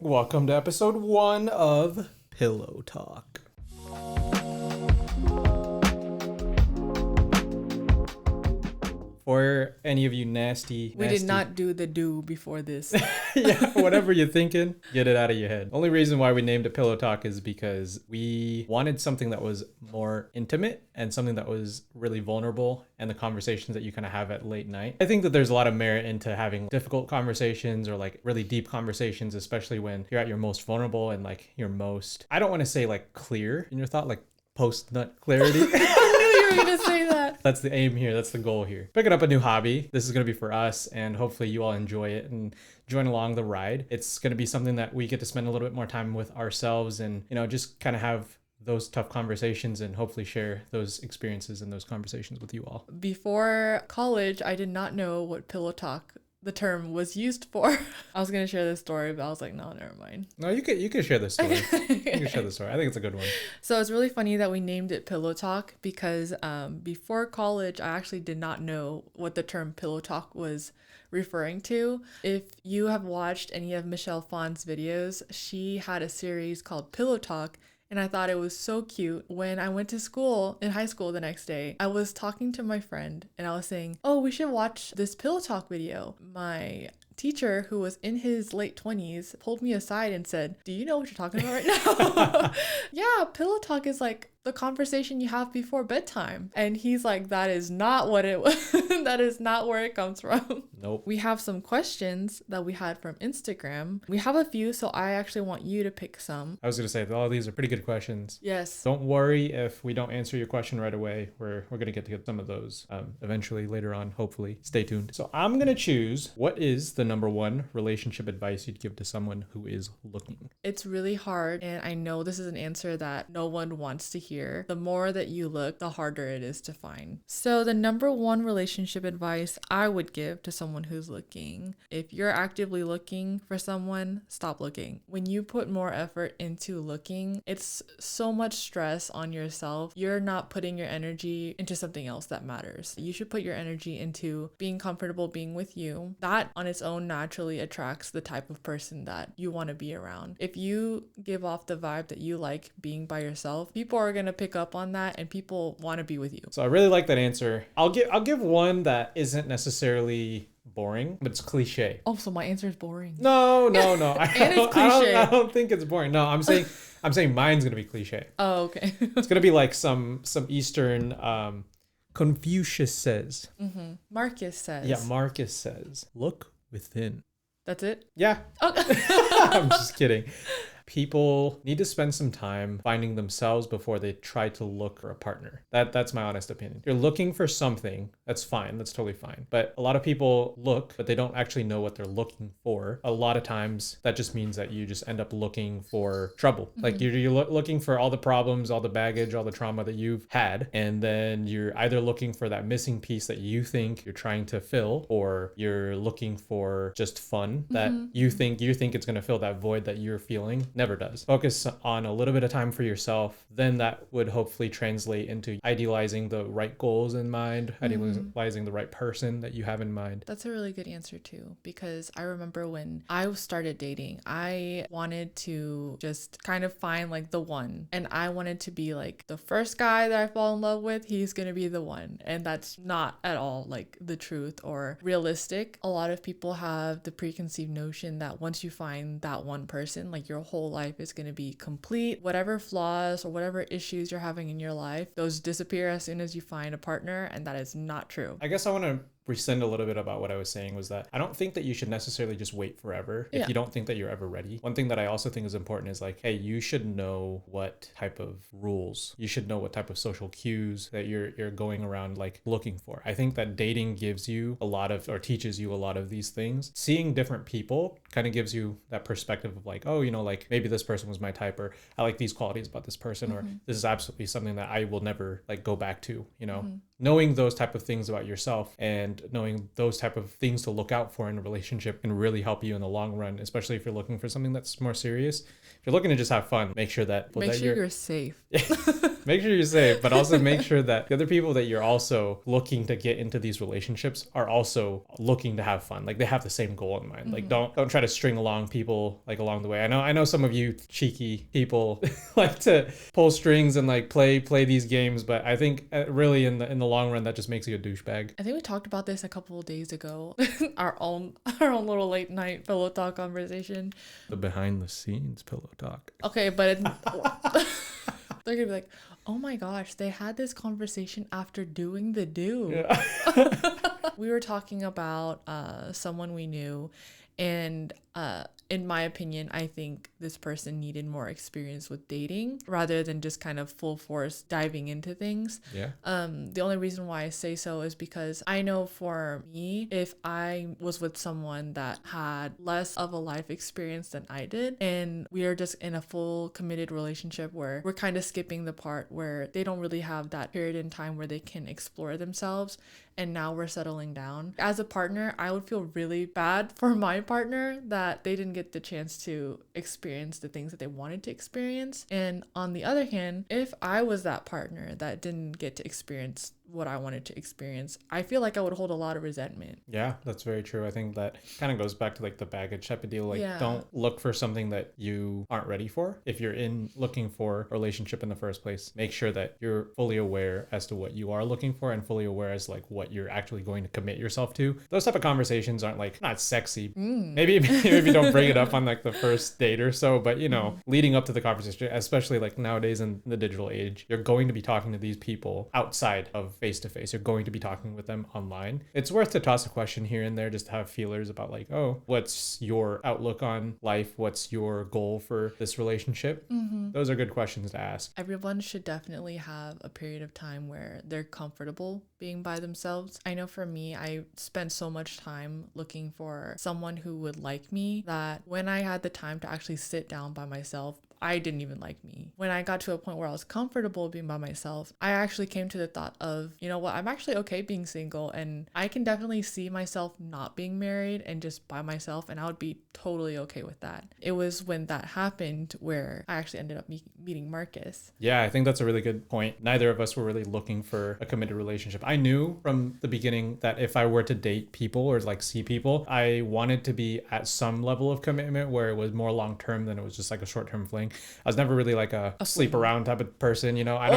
Welcome to episode 1 of Pillow Talk. For any of you nasty... We did not do the do before this. Yeah, whatever you're thinking, get it out of your head. Only reason why we named it Pillow Talk is because we wanted something that was more intimate and something that was really vulnerable and the conversations that you kind of have at late night. I think that there's a lot of merit into having difficult conversations or like really deep conversations, especially when you're at your most vulnerable and like your most, I don't want to say like clear in your thought, like post-nut clarity. I knew you were going to say that. That's the aim here. That's the goal here. Picking up a new hobby. This is going to be for us, and hopefully you all enjoy it and join along the ride. It's going to be something that we get to spend a little bit more time with ourselves and, just kind of have those tough conversations and hopefully share those experiences and those conversations with you all. Before college, I did not know what pillow talk the term was used for. I was going to share this story, but I was like, no, never mind. No, you could share this story. You can share the story. I think it's a good one. So it's really funny that we named it Pillow Talk because before college, I actually did not know what the term Pillow Talk was referring to. If you have watched any of Michelle Phan's videos, she had a series called Pillow Talk. And I thought it was so cute. When I went to school, in high school the next day, I was talking to my friend and I was saying, oh, we should watch this Pillow Talk video. My teacher, who was in his late 20s, pulled me aside and said, do you know what you're talking about right now? Yeah, Pillow Talk is like the conversation you have before bedtime. And he's like, that is not what it was. That is not where it comes from. Nope. We have some questions that we had from Instagram. We have a few, so I actually want you to pick some. I was going to say, all these are pretty good questions. Yes. Don't worry if we don't answer your question right away. We're going to get to some of those eventually later on, hopefully. Stay tuned. So I'm going to choose, what is the number one relationship advice you'd give to someone who is looking? It's really hard, and I know this is an answer that no one wants to hear. The more that you look, the harder it is to find. So the number one relationship advice I would give to someone who's looking, if you're actively looking for someone, stop looking. When you put more effort into looking, it's so much stress on yourself. You're not putting your energy into something else that matters. You should put your energy into being comfortable being with you. That on its own naturally attracts the type of person that you want to be around. If you give off the vibe that you like being by yourself, people are going to pick up on that and people want to be with you. So I really like that answer. I'll give one that isn't necessarily boring, but it's cliche. Oh, so my answer is boring. No. And it's cliche. I don't think it's boring. No, I'm saying mine's gonna be cliche. Oh, okay. It's gonna be like some Eastern Confucius says. Mm-hmm. Marcus says. Yeah, Marcus says, look within. That's it? Yeah. Oh. I'm just kidding. People need to spend some time finding themselves before they try to look for a partner. That's my honest opinion. You're looking for something, that's fine, that's totally fine. But a lot of people look, but they don't actually know what they're looking for. A lot of times that just means that you just end up looking for trouble. Mm-hmm. Like you're looking for all the problems, all the baggage, all the trauma that you've had. And then you're either looking for that missing piece that you think you're trying to fill, or you're looking for just fun that you think it's going to fill that void that you're feeling. Never does. Focus on a little bit of time for yourself. Then that would hopefully translate into idealizing the right goals in mind, idealizing the right person that you have in mind. That's a really good answer too, because I remember when I started dating, I wanted to just kind of find like the one, and I wanted to be like the first guy that I fall in love with, he's gonna be the one. And that's not at all like the truth or realistic. A lot of people have the preconceived notion that once you find that one person, like your whole life is going to be complete. Whatever flaws or whatever issues you're having in your life, those disappear as soon as you find a partner, and that is not true. I guess I want to rescind a little bit about what I was saying, was that I don't think that you should necessarily just wait forever if you don't think that you're ever ready. One thing that I also think is important is like, hey, you should know what type of rules, you should know what type of social cues that you're going around like looking for. I think that dating gives you a lot of, or teaches you a lot of these things. Seeing different people kind of gives you that perspective of like, oh, like maybe this person was my type, or I like these qualities about this person, or this is absolutely something that I will never like go back to, Knowing those type of things about yourself and knowing those type of things to look out for in a relationship can really help you in the long run, especially if you're looking for something that's more serious. If you're looking to just have fun, make sure that you're safe. Make sure you're safe, but also make sure that the other people that you're also looking to get into these relationships are also looking to have fun. Like they have the same goal in mind. Like don't try to string along people like along the way. I know some of you cheeky people like to pull strings and like play these games, but I think really in the long run that just makes you a douchebag. I think we talked about this a couple of days ago. our own little late night pillow talk conversation. The behind the scenes pillow talk. Okay, but they're gonna be like, oh my gosh, they had this conversation after doing the do. Yeah. We were talking about someone we knew, and in my opinion, I think this person needed more experience with dating rather than just kind of full force diving into things. Yeah. The only reason why I say so is because I know for me, if I was with someone that had less of a life experience than I did, and we are just in a full committed relationship where we're kind of skipping the part where they don't really have that period in time where they can explore themselves, and now we're settling down. As a partner, I would feel really bad for my partner that they didn't get the chance to experience the things that they wanted to experience. And on the other hand, if I was that partner that didn't get to experience what I wanted to experience, I feel like I would hold a lot of resentment. Yeah, that's very true. I think that kind of goes back to like the baggage type of deal. Like Yeah. don't look for something that you aren't ready for. If you're looking for a relationship in the first place, make sure that you're fully aware as to what you are looking for and fully aware as like what you're actually going to commit yourself to. Those type of conversations aren't like not sexy. Maybe don't bring it up on like the first date or so, but you know, leading up to the conversation, especially like nowadays in the digital age, you're going to be talking to these people outside of face to face. You're going to be talking with them online. It's worth to toss a question here and there just to have feelers about like, oh, what's your outlook on life? What's your goal for this relationship? Those are good questions to ask. Everyone should definitely have a period of time where they're comfortable being by themselves. I know for me, I spent so much time looking for someone who would like me that when I had the time to actually sit down by myself, I didn't even like me. When I got to a point where I was comfortable being by myself, I actually came to the thought of, you know what, I'm actually okay being single, and I can definitely see myself not being married and just by myself, and I would be totally okay with that. It was when that happened where I actually ended up meeting Marcus. Yeah, I think that's a really good point. Neither of us were really looking for a committed relationship. I knew from the beginning that if I were to date people or like see people, I wanted to be at some level of commitment where it was more long term than it was just like a short term fling. I was never really like a sleep around type of person, you know. I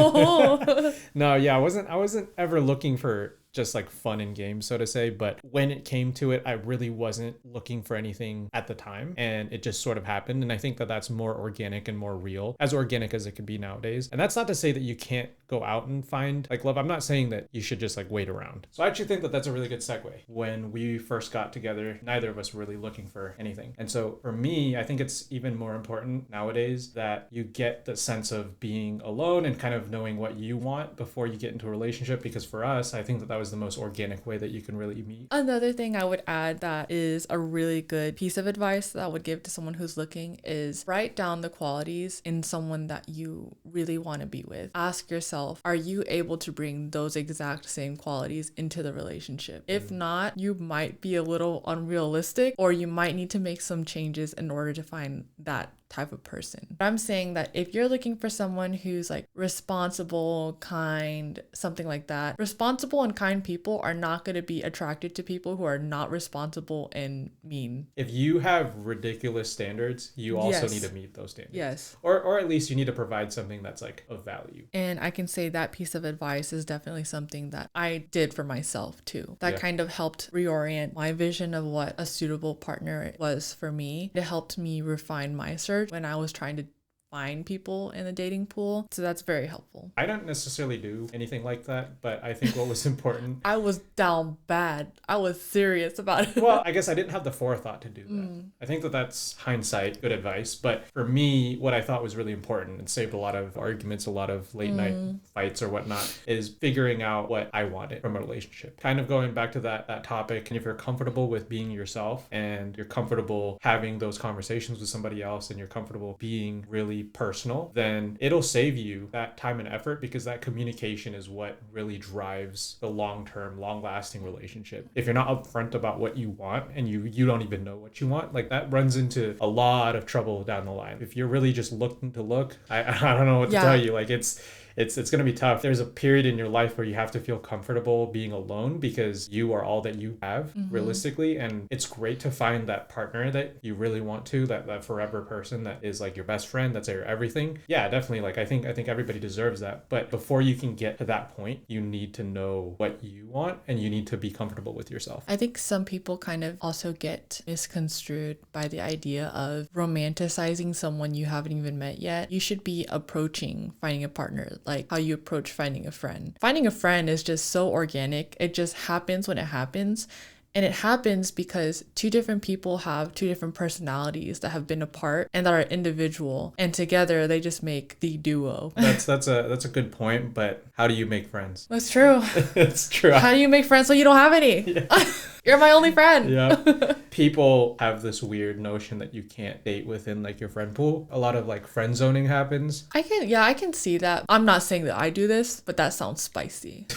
don't. No, yeah, I wasn't ever looking for just like fun and games, so to say. But when it came to it, I really wasn't looking for anything at the time, and it just sort of happened. And I think that that's more organic and more real, as organic as it could be nowadays. And that's not to say that you can't go out and find like love. I'm not saying that you should just like wait around. So I actually think that that's a really good segue. When we first got together, neither of us were really looking for anything. And so for me, I think it's even more important nowadays that you get the sense of being alone and kind of knowing what you want before you get into a relationship. Because for us, I think that was the most organic way that you can really meet. Another thing I would add that is a really good piece of advice that I would give to someone who's looking is write down the qualities in someone that you really want to be with. Ask yourself, are you able to bring those exact same qualities into the relationship? If not, you might be a little unrealistic, or you might need to make some changes in order to find that type of person. I'm saying that if you're looking for someone who's like responsible, kind, something like that, responsible and kind people are not going to be attracted to people who are not responsible and mean. If you have ridiculous standards, you also Yes. need to meet those standards. Yes. Or at least you need to provide something that's like of value. And I can say that piece of advice is definitely something that I did for myself too. That Yeah. kind of helped reorient my vision of what a suitable partner was for me. It helped me refine my search when I was trying to find people in the dating pool. So that's very helpful. I don't necessarily do anything like that, but I think what was important. I was down bad. I was serious about it. Well, I guess I didn't have the forethought to do that. I think that that's hindsight, good advice. But for me, what I thought was really important and saved a lot of arguments, a lot of late night fights or whatnot, is figuring out what I wanted from a relationship. Kind of going back to that topic. And if you're comfortable with being yourself and you're comfortable having those conversations with somebody else and you're comfortable being really very personal, then it'll save you that time and effort, because that communication is what really drives the long-term, long-lasting relationship. If you're not upfront about what you want and you don't even know what you want, like that runs into a lot of trouble down the line. If you're really just looking to look, I don't know what to tell you. Like it's going to be tough. There's a period in your life where you have to feel comfortable being alone, because you are all that you have realistically. And it's great to find that partner that you really want to, that forever person that is like your best friend, that's your everything. Yeah, definitely. Like I think everybody deserves that. But before you can get to that point, you need to know what you want and you need to be comfortable with yourself. I think some people kind of also get misconstrued by the idea of romanticizing someone you haven't even met yet. You should be approaching finding a partner like how you approach finding a friend. Finding a friend is just so organic. It just happens when it happens. And it happens because two different people have two different personalities that have been apart and that are individual. And together they just make the duo. That's a good point, but how do you make friends? That's true. It's true. How do you make friends when you don't have any? Yeah. You're my only friend. Yeah. People have this weird notion that you can't date within like your friend pool. A lot of like friend zoning happens. I can see that. I'm not saying that I do this, but that sounds spicy.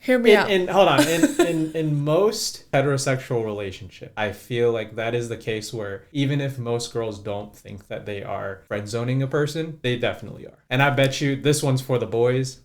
Hear me out. Hold on. In most heterosexual relationship, I feel like that is the case where even if most girls don't think that they are friend zoning a person, they definitely are. And I bet you this one's for the boys.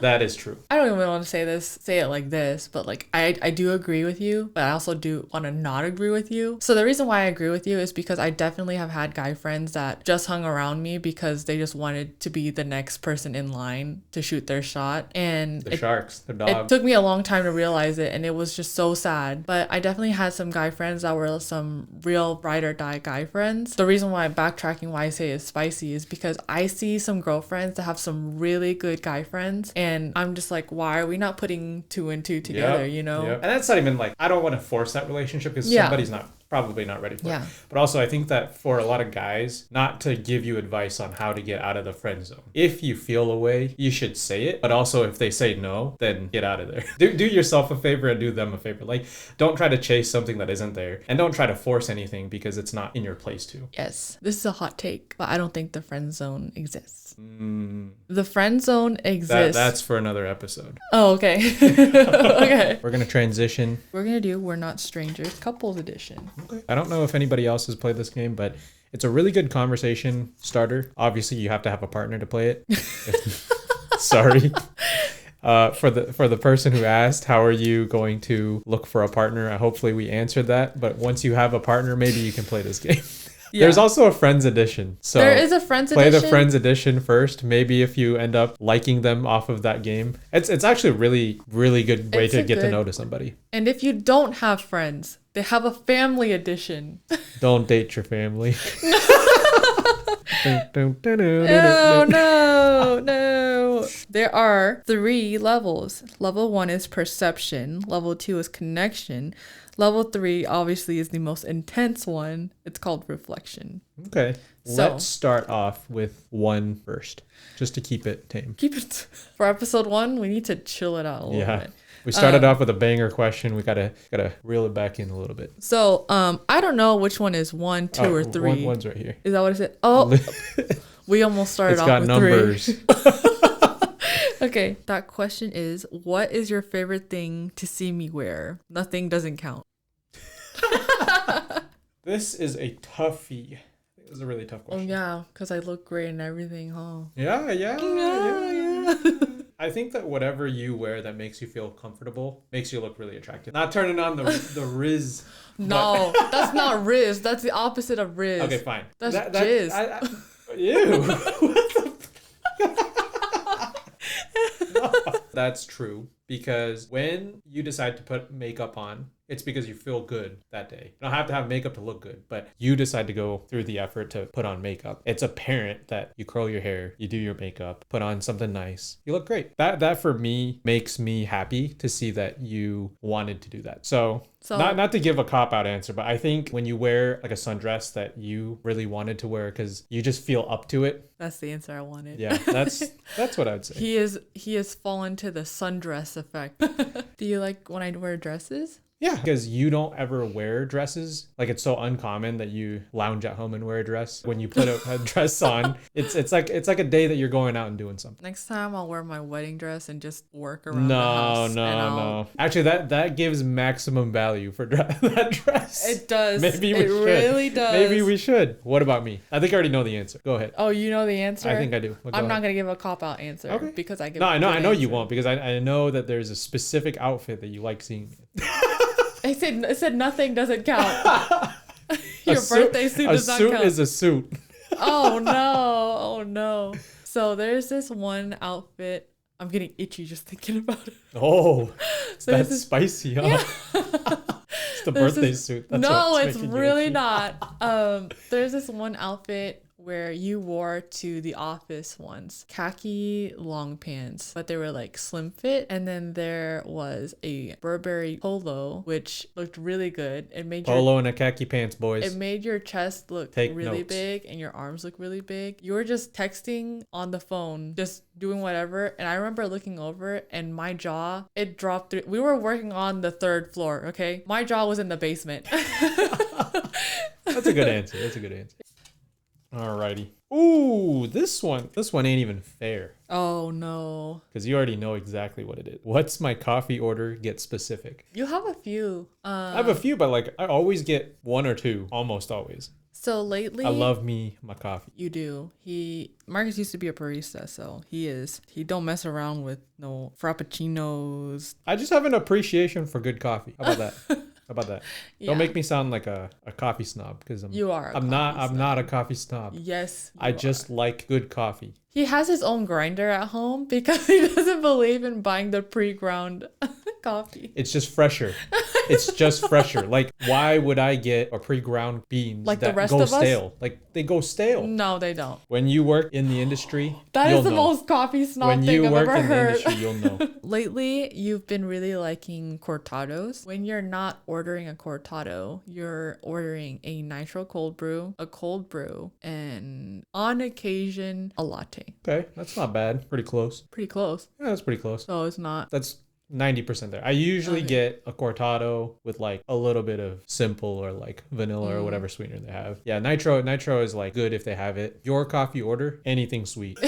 That is true. I don't even want to say it like this, but like I do agree with you, but I also do want to not agree with you. So the reason why I agree with you is because I definitely have had guy friends that just hung around me because they just wanted to be the next person in line to shoot their shot. And the sharks, the dog. It took me a long time to realize it, and it was just so sad. But I definitely had some guy friends that were some real ride or die guy friends. The reason why I'm backtracking why I say it's spicy is because I see some girlfriends that have some really good guy friends. And I'm just like, why are we not putting two and two together, you know? Yep. And that's not even like, I don't want to force that relationship because somebody's probably not ready for it. But also I think that for a lot of guys, not to give you advice on how to get out of the friend zone. If you feel a way, you should say it. But also if they say no, then get out of there. Do yourself a favor and do them a favor. Like, don't try to chase something that isn't there. And don't try to force anything because it's not in your place to. Yes, this is a hot take, but I don't think the friend zone exists. The friend zone exists. That's for another episode. Oh, okay. Okay. We're going to transition. We're going to do We're Not Strangers Couples Edition. Okay. I don't know if anybody else has played this game, but it's a really good conversation starter. Obviously, you have to have a partner to play it. Sorry. For the person who asked, how are you going to look for a partner? Hopefully we answered that. But once you have a partner, maybe you can play this game. Yeah. There's also a Friends edition. So there is a Friends edition. Play the Friends edition first. Maybe if you end up liking them off of that game. It's actually a really, really good way to get to know somebody. And if you don't have friends, they have a family edition. Don't date your family. Oh, no. There are 3 levels. Level 1 is perception. Level 2 is connection. Level 3 obviously is the most intense one. It's called reflection. Okay. Let's start off with 1 first, just to keep it tame. For episode 1, we need to chill it out a little bit. We started off with a banger question. We gotta reel it back in a little bit. So I don't know which one is 1, 2, or 3. One's right here. Is that what it said? Oh, we almost started off with 3. It's got numbers. Okay, that question is, what is your favorite thing to see me wear? Nothing doesn't count. This is a toughie. This is a really tough question. Oh yeah, because I look great and everything, huh? Yeah. I think that whatever you wear that makes you feel comfortable makes you look really attractive. Not turning on the Riz. No, that's not Riz. That's the opposite of Riz. Okay, fine. That's jizz. Ew. What the? No, that's true, because when you decide to put makeup on, it's because you feel good that day. You don't have to have makeup to look good, but you decide to go through the effort to put on makeup. It's apparent that you curl your hair, you do your makeup, put on something nice. You look great. That for me makes me happy to see that you wanted to do that. So not to give a cop-out answer, but I think when you wear like a sundress that you really wanted to wear because you just feel up to it. That's the answer I wanted. Yeah, that's what I'd say. He has fallen to the sundress effect. Do you like when I wear dresses? Yeah, because you don't ever wear dresses. Like it's so uncommon that you lounge at home and wear a dress. When you put a dress on, it's like a day that you're going out and doing something. Next time I'll wear my wedding dress and just work around the No, house. and no, I'll- no. Actually, that gives maximum value for that dress. It does. Maybe we it should. really does. Maybe we should. What about me? I think I already know the answer. Go ahead. Oh, you know the answer? I think I do. Well, go I'm not ahead. gonna give a cop out answer Okay. because I give. No, a good I know you answer. won't because I know that there's a specific outfit that you like seeing me in. It said nothing doesn't count. Your A birthday suit does not A suit count. is a suit. Oh no! Oh no! So there's this one outfit. I'm getting itchy just thinking about it. Oh, So that's this is- spicy, huh? It's the There's birthday this- suit. That's no, what's it's making you really itchy. not. There's this one outfit where you wore to the office once. Khaki long pants, but they were like slim fit. And then there was a Burberry polo, which looked really good. It made your Polo and a khaki pants, boys. it made your chest look Take really notes. big and your arms look really big. You were just texting on the phone, just doing whatever. And I remember looking over and my jaw, it dropped through. We were working on the 3rd floor, okay? My jaw was in the basement. That's a good answer. That's a good answer. Alrighty. Ooh, this one ain't even fair Oh no. because you already know exactly what it is. What's my coffee order? Get specific. You have a few. I have a few, but like I always get one or two, almost always. So lately I love me my coffee. you do. Marcus used to be a barista, so he don't mess around with no frappuccinos. I just have an appreciation for good coffee. How about that? How about that? Yeah. Don't make me sound like a coffee snob because You are a I'm not coffee I'm not a coffee snob. Yes. I you just like good coffee. He has his own grinder at home because he doesn't believe in buying the pre-ground coffee. It's just fresher. It's just fresher. Like, why would I get a pre-ground beans Like the that rest go of us? stale? Like, they go stale. No, they don't. When you work in the industry, That you'll is the know. most coffee snob When thing you I've work ever in the heard. industry, you'll know. Lately, you've been really liking cortados. When you're not ordering a cortado, you're ordering a nitro cold brew, a cold brew, and on occasion, a latte. Okay, that's not bad. Pretty close. Pretty close. Yeah, that's pretty close. So it's not. That's 90% there. I usually Okay. get a cortado with like a little bit of simple or like vanilla or whatever sweetener they have. Yeah, nitro is like good if they have it. Your coffee order, anything sweet.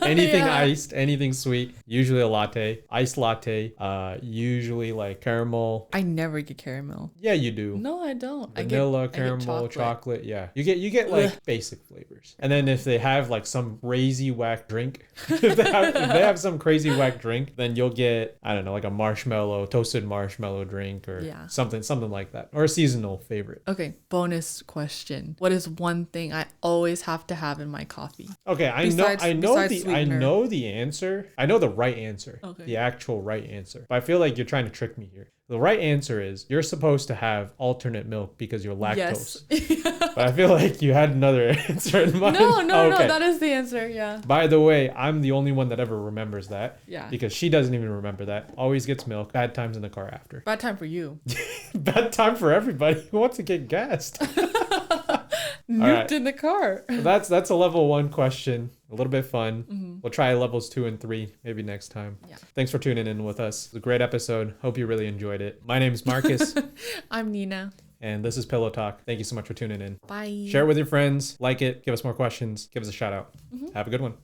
Anything Yeah. iced, anything sweet. Usually a latte, iced latte. Usually like caramel. I never get caramel. Yeah, you do. No, I don't. Vanilla, I get caramel, chocolate. Yeah, you get like Ugh. basic flavors. And then if they have like some crazy whack drink, if they have some crazy whack drink, then you'll get, I don't know, like a marshmallow, toasted marshmallow drink or Yeah. something like that, or a seasonal favorite. Okay, bonus question. What is one thing I always have to have in my coffee? Okay, Besides I sweetener. know the answer. I know the right answer. Okay. The actual right answer. But I feel like you're trying to trick me here. The right answer is you're supposed to have alternate milk because you're lactose. Yes. But I feel like you had another answer in mind. No, Okay. that is the answer. Yeah. By the way, I'm the only one that ever remembers that. Yeah. Because she doesn't even remember that. Always gets milk. Bad times in the car after. Bad time for you. Bad time for everybody who wants to get gassed. Nuked right. in the car. That's a level 1 question. A little bit fun. Mm-hmm. We'll try levels 2 and 3 maybe next time. Yeah. Thanks for tuning in with us. It was a great episode. Hope you really enjoyed it. My name's Marcus, I'm Nina. and this is Pillow Talk. Thank you so much for tuning in. Bye. Share it with your friends. Like it. Give us more questions. Give us a shout out. Mm-hmm. Have a good one.